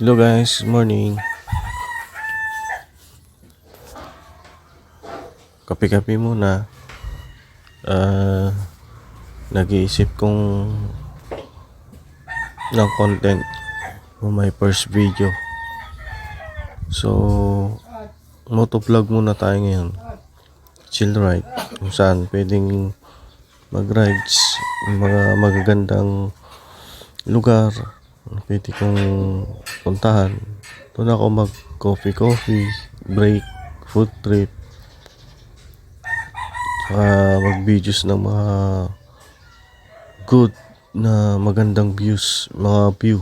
Hello guys, morning. Kape-kape muna. Nag-iisip kong ng content for my first video. So, motovlog muna tayo ngayon. Chill ride. Kung saan pwedeng mag-rides. Mga magagandang lugar. Pwede kong puntahan. Doon ako mag-coffee, break, food trip. Mag-videos ng mga good na magandang views, mga view.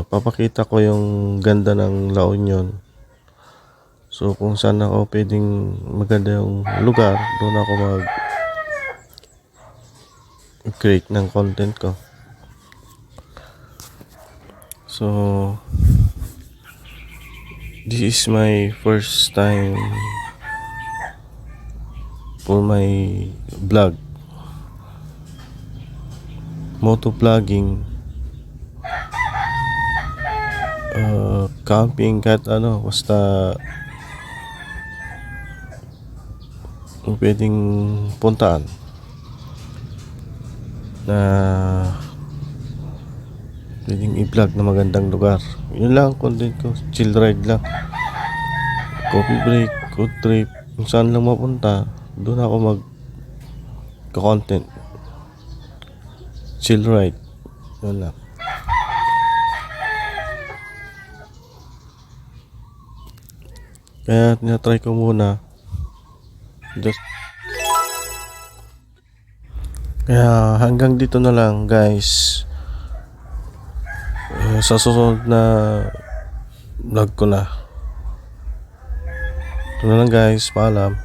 Papakita ko yung ganda ng La Union. So kung saan ako pwedeng maganda yung lugar, doon ako mag-create ng content ko. So this is my first time for my vlog. Motovlogging. Camping, kahit ano, basta pwedeng puntaan na pwedeng i-vlog na magandang lugar. Yun lang ang content ko, chill ride lang, coffee break, food trip, kung saan lang mapunta, doon ako mag-content, chill ride, yun lang. Kaya tinatry ko muna kaya hanggang dito na lang guys. Sa susunod na vlog ko na. Ito na lang guys, paalam.